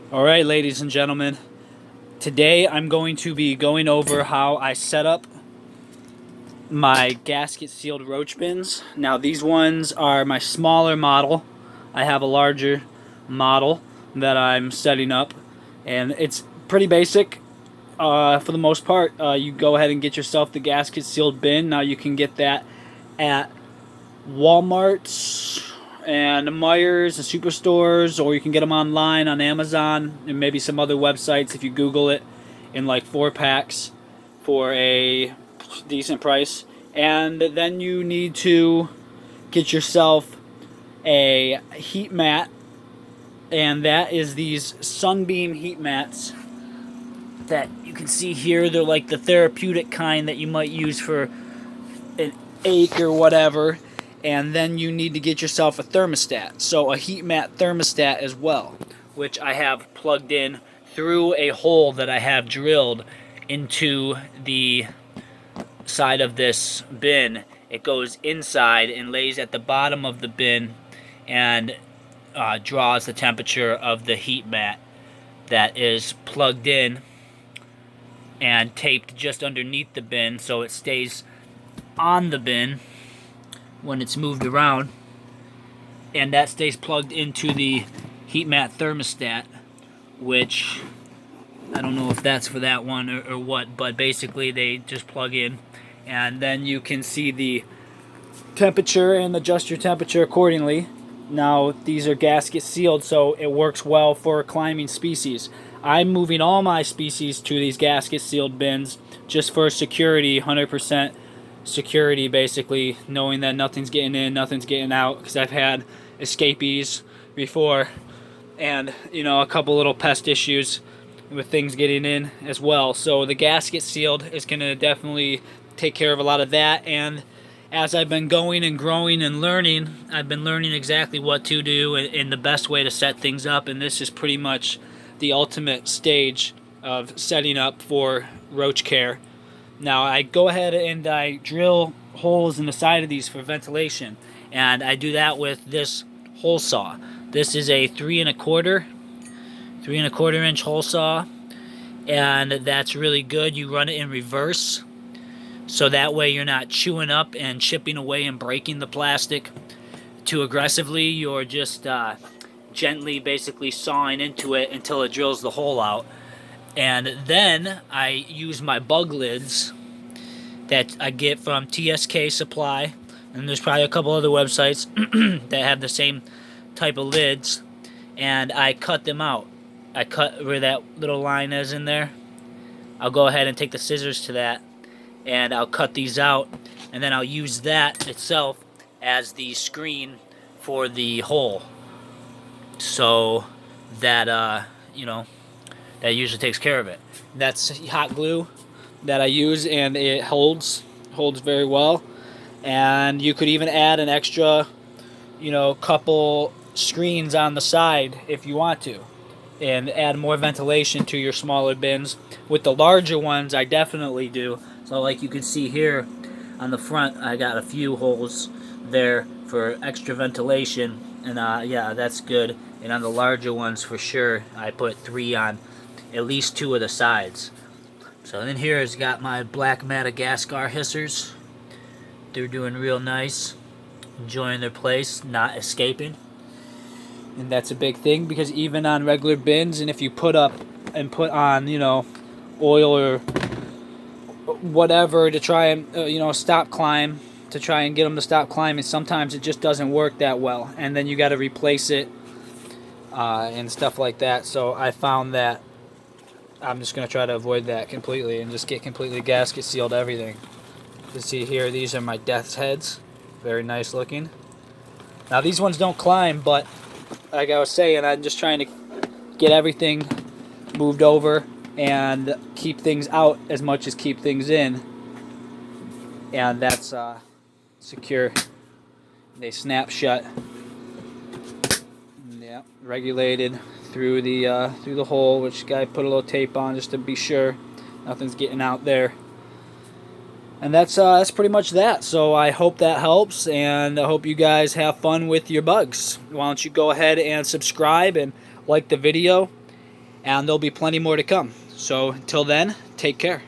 Alright, ladies and gentlemen, today I'm going to be going over how I set up my gasket sealed roach bins. Now these ones are my smaller model. I have a larger model that I'm setting up, and it's pretty basic for the most part. You go ahead and get yourself the gasket sealed bin. Now you can get that at Walmart and Myers and superstores, or you can get them online on Amazon and maybe some other websites if you Google it, in like 4 packs for a decent price. And then you need to get yourself a heat mat, and that is these Sunbeam heat mats that you can see here. They're like the therapeutic kind that you might use for an ache or whatever. And then you need to get yourself a thermostat, so a heat mat thermostat as well, which I have plugged in through a hole that I have drilled into the side of this bin. It goes inside and lays at the bottom of the bin and draws the temperature of the heat mat that is plugged in and taped just underneath the bin, so it stays on the bin when it's moved around, and that stays plugged into the heat mat thermostat, which I don't know if that's for that one or what, but basically they just plug in, and then you can see the temperature and adjust your temperature accordingly. Now these are gasket sealed, so it works well for climbing species. I'm moving all my species to these gasket sealed bins just for security, 100% security, basically, knowing that nothing's getting in, nothing's getting out, because I've had escapees before, and a couple little pest issues with things getting in as well. So the gasket sealed is going to definitely take care of a lot of that. And as I've been going and growing and learning, I've been learning exactly what to do and the best way to set things up, and this is pretty much the ultimate stage of setting up for roach care. Now I go ahead and I drill holes in the side of these for ventilation, and I do that with this hole saw. This is a 3¼ inch hole saw, and that's really good. You run it in reverse, so that way you're not chewing up and chipping away and breaking the plastic too aggressively. You're just gently basically sawing into it until it drills the hole out. And then I use my bug lids that I get from TSK Supply, and there's probably a couple other websites that have the same type of lids, and I cut them out. I cut where that little line is in there. I'll go ahead and take the scissors to that, and I'll cut these out, and then I'll use that itself as the screen for the hole, so that that usually takes care of it. That's hot glue that I use, and it holds very well. And you could even add an extra, couple screens on the side if you want to, and add more ventilation to your smaller bins. With the larger ones, I definitely do. So like you can see here on the front, I got a few holes there for extra ventilation, and yeah, that's good. And on the larger ones, for sure, I put 3 on at least 2 of the sides. So then here has got my black Madagascar hissers. They're doing real nice, enjoying their place, not escaping. And that's a big thing, because even on regular bins, and if you put on, oil or whatever to try and, stop climb, to try and get them to stop climbing, sometimes it just doesn't work that well. And then you got to replace it and stuff like that. So I found that I'm just going to try to avoid that completely and just get completely gasket sealed everything. You can see here, these are my death's heads. Very nice looking. Now these ones don't climb, but like I was saying, I'm just trying to get everything moved over and keep things out as much as keep things in. And that's secure. They snap shut. Yeah, regulated through the hole, which guy put a little tape on just to be sure nothing's getting out there. And that's pretty much that. So I hope that helps, and I hope you guys have fun with your bugs. Why don't you go ahead and subscribe and like the video, and there'll be plenty more to come. So until then, take care.